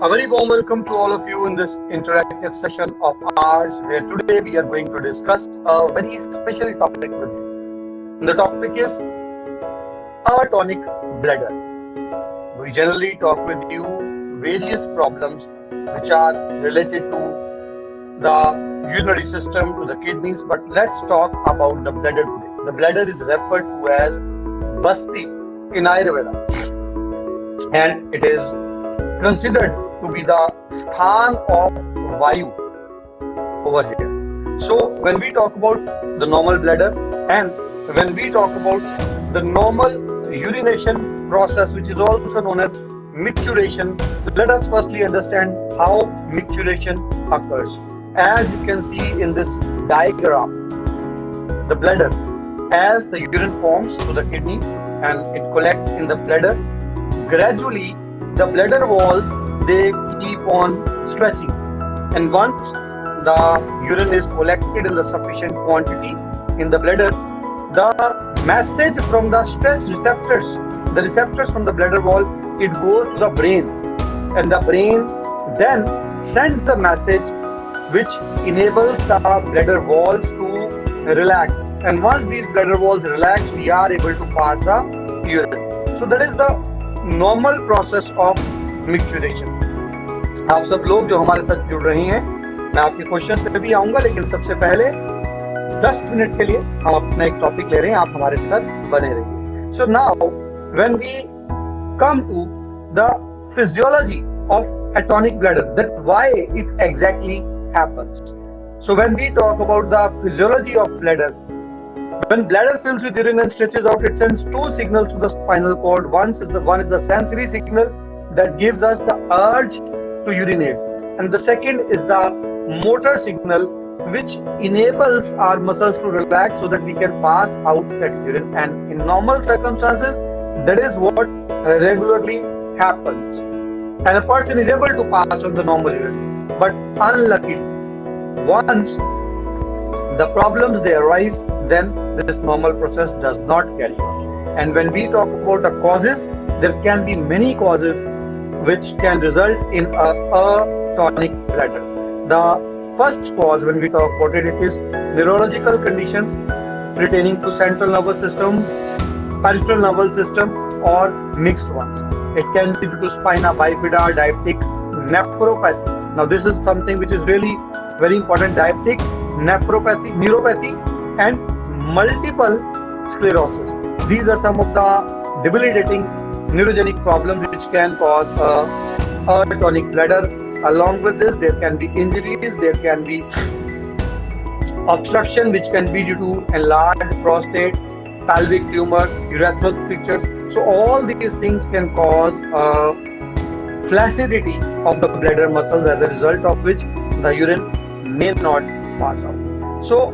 A very warm welcome to all of you in this interactive session of ours, where today we are going to discuss a very special topic with you. The topic is Atonic Bladder. We generally talk with you various problems which are related to the urinary system, to the kidneys, but let's talk about the bladder today. The bladder is referred to as Basti in Ayurveda, and it is considered to be the sthan of Vayu over here. So when we talk about the normal bladder and when we talk about the normal urination process, which is also known as micturition, let us firstly understand how micturition occurs. As you can see in this diagram, the bladder, as the urine forms to the kidneys and it collects in the bladder, gradually the bladder walls, they keep on stretching, and once the urine is collected in the sufficient quantity in the bladder, the message from the stretch receptors, the receptors from the bladder wall, it goes to the brain, and the brain then sends the message which enables the bladder walls to relax, and once these bladder walls relax, we are able to pass the urine. So that is the normal process of micturition. आप सब लोग जो हमारे साथ जुड़ रहे हैं, मैं आपके क्वेश्चंस पे भी आऊंगा, लेकिन सबसे पहले 10 मिनट के लिए हम अपना एक टॉपिक ले रहे हैं, आप हमारे साथ बने रहिए. So now when we come to the physiology of atonic bladder, that why it exactly happens. So when we talk about the physiology of bladder, when bladder fills with urine and stretches out, it sends two signals to the spinal cord. One is the sensory signal that gives us the urge to urinate, and the second is the motor signal which enables our muscles to relax so that we can pass out that urine. And in normal circumstances, that is what regularly happens, and a person is able to pass on the normal urine. But unluckily, once the problems they arise, then this normal process does not carry on. And when we talk about the causes, there can be many causes which can result in a atonic bladder. The first cause, when we talk about it, is neurological conditions pertaining to central nervous system, peripheral nervous system, or mixed ones. It can be due to spina bifida, diabetic nephropathy. Now this is something which is really very important: diabetic nephropathy, neuropathy, and multiple sclerosis. These are some of the debilitating neurogenic problems which can cause a atonic bladder. Along with this, there can be injuries, there can be obstruction which can be due to enlarged prostate, pelvic tumor, urethral strictures. So all these things can cause flaccidity of the bladder muscles, as a result of which the urine may not pass out. So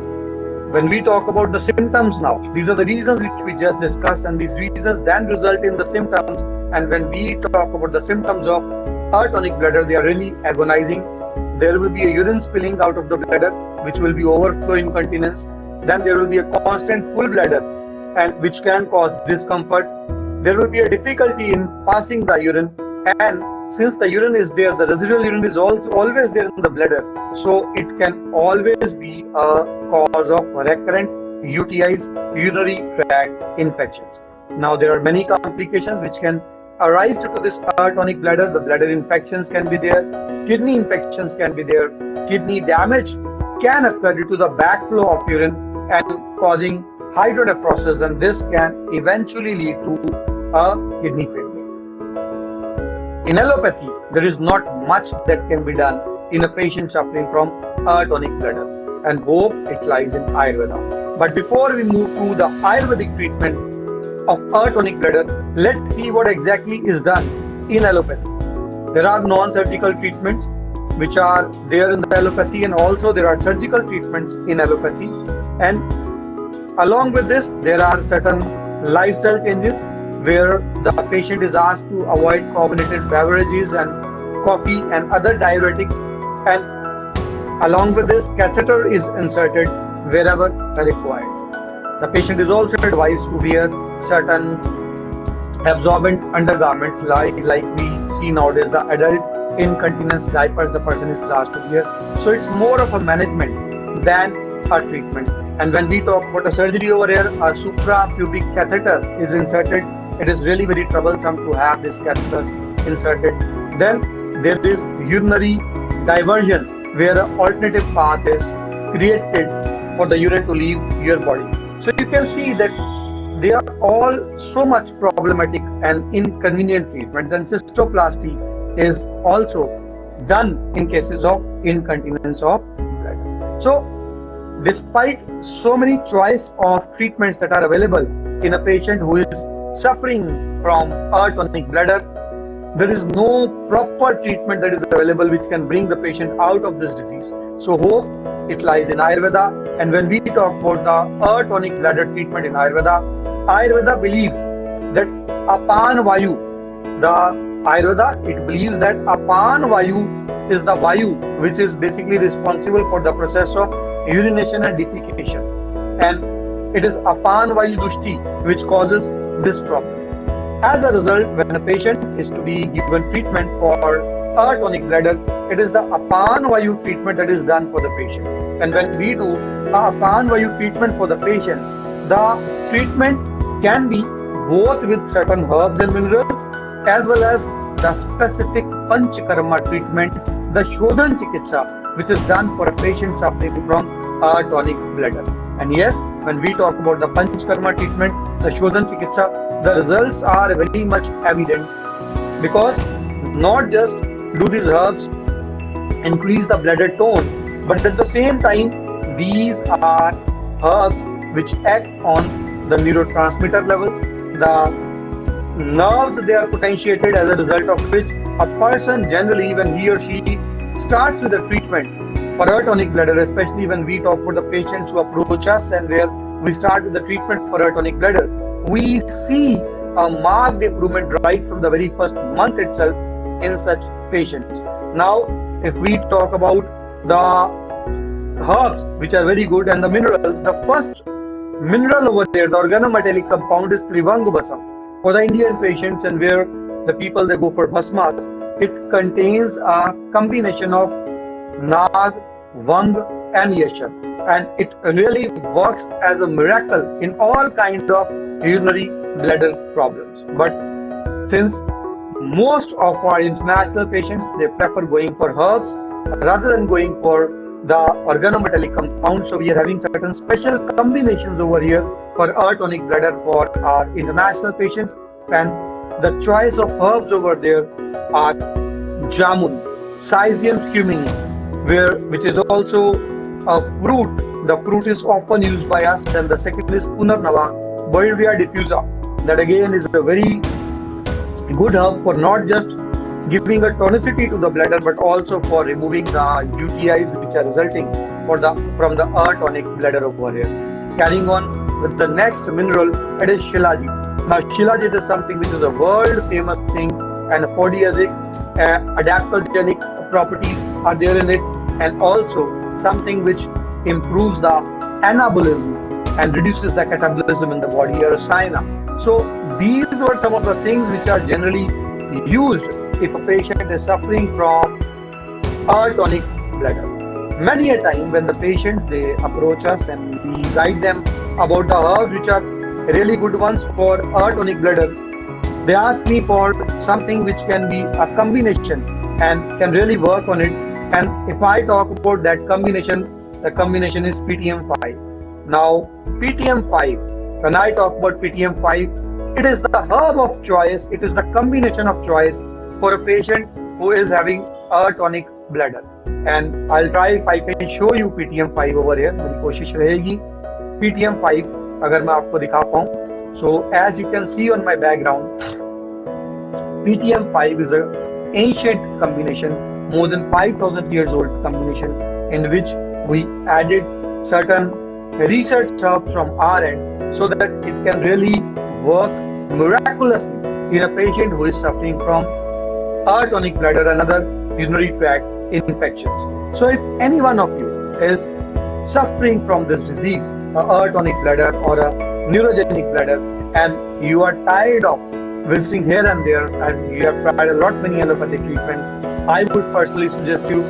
when we talk about the symptoms now, these are the reasons which we just discussed, and these reasons then result in the symptoms. And when we talk about the symptoms of atonic bladder, they are really agonizing. There will be a urine spilling out of the bladder, which will be overflow incontinence. Then there will be a constant full bladder, and which can cause discomfort. There will be a difficulty in passing the urine, and since the urine is there, the residual urine is also always there in the bladder, so it can always be a cause of recurrent UTIs, urinary tract infections. Now there are many complications which can arise due to this atonic bladder. The bladder infections can be there, kidney infections can be there, kidney damage can occur due to the backflow of urine and causing hydronephrosis, and this can eventually lead to a kidney failure. In allopathy, there is not much that can be done in a patient suffering from atonic bladder, and hope it lies in Ayurveda. But before we move to the Ayurvedic treatment of atonic bladder, let's see what exactly is done in allopathy. There are non-surgical treatments which are there in the allopathy, and also there are surgical treatments in allopathy. And along with this, there are certain lifestyle changes where the patient is asked to avoid carbonated beverages and coffee and other diuretics, and along with this, catheter is inserted wherever required. The patient is also advised to wear certain absorbent undergarments like we see nowadays, the adult incontinence diapers the person is asked to wear. So it's more of a management than a treatment. And when we talk about a surgery over here, a suprapubic catheter is inserted. It is really very troublesome to have this catheter inserted. Then there is urinary diversion, where an alternative path is created for the urine to leave your body. So you can see that they are all so much problematic and inconvenient treatment. Then cystoplasty is also done in cases of incontinence of blood. So despite so many choice of treatments that are available in a patient who is suffering from atonic bladder, there is no proper treatment that is available which can bring the patient out of this disease. So hope it lies in Ayurveda. And when we talk about the atonic bladder treatment in Ayurveda, Ayurveda believes that Apan Vayu, it believes that Apan Vayu is the Vayu which is basically responsible for the process of urination and defecation. And it is Apan Vayu Dushti which causes this problem. As a result, when a patient is to be given treatment for atonic bladder, it is the Apan Vayu treatment that is done for the patient. And when we do a Apan Vayu treatment for the patient, the treatment can be both with certain herbs and minerals as well as the specific Panchakarma treatment, the Shodhan Chikitsa, which is done for a patient suffering from atonic bladder. And yes, when we talk about the Panchakarma treatment, the Shodhan Chikitsa, the results are very much evident, because not just do these herbs increase the bladder tone, but at the same time, these are herbs which act on the neurotransmitter levels, the nerves they are potentiated, as a result of which a person generally, when he or she starts with a treatment for atonic bladder, especially when we talk about the patients who approach us and where we start with the treatment for atonic bladder, we see a marked improvement right from the very first month itself in such patients. Now, if we talk about the herbs which are very good and the minerals, the first mineral over there, the organometallic compound, is Trivangabhasam. For the Indian patients and where the people they go for bhasmas, it contains a combination of Nag, Vang and Yashar, and it really works as a miracle in all kinds of urinary bladder problems. But since most of our international patients, they prefer going for herbs rather than going for the organometallic compound, so we are having certain special combinations over here for atonic bladder for our international patients. And the choice of herbs over there are Jamun, Syzygium scumini, which is also a fruit. The fruit is often used by us. Then the second is Punarnava, Boivia diffusa. That again is a very good herb for not just giving a tonicity to the bladder, but also for removing the UTIs which are resulting from the atonic bladder over here. Carrying on with the next mineral, it is Shilajit. Now Shilajit is something which is a world famous thing, and aphrodisiac, adaptogenic properties are there in it, and also something which improves the anabolism and reduces the catabolism in the body, or Rasayana. So these were some of the things which are generally used if a patient is suffering from atonic bladder. Many a time when the patients they approach us and we guide them about the herbs which are really good ones for atonic bladder, they ask me for something which can be a combination and can really work on it. And if I talk about that combination, the combination is PTM5. Now PTM5, when I talk about PTM5, it is the herb of choice, it is the combination of choice for a patient who is having atonic bladder. And I'll try if I can show you PTM5 over here. मेरी कोशिश रहेगी PTM5 अगर मैं आपको दिखा पाऊँ. So as you can see on my background, PTM5 is an ancient combination, more than 5,000 years old combination, in which we added certain research herbs from our end so that it can really work miraculously in a patient who is suffering from atonic bladder and other urinary tract infections. So if any one of you is suffering from this disease, a atonic bladder or a neurogenic bladder, and you are tired of visiting here and there, and you have tried a lot many allopathic treatment, I would personally suggest you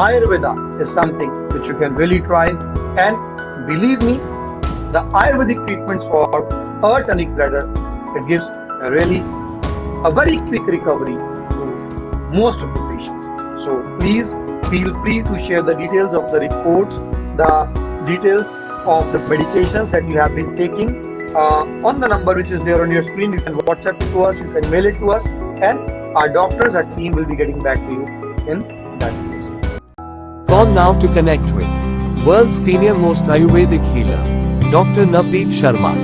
Ayurveda is something which you can really try. And believe me, the Ayurvedic treatments for Atonic Bladder, it gives a very quick recovery to most of the patients. So please feel free to share the details of the reports, the details of the medications that you have been taking on the number which is there on your screen. You can WhatsApp it to us, you can mail it to us, and our doctors, our team will be getting back to you in that case. Call now to connect with world's senior most Ayurvedic healer, Dr. Navdeep Sharma.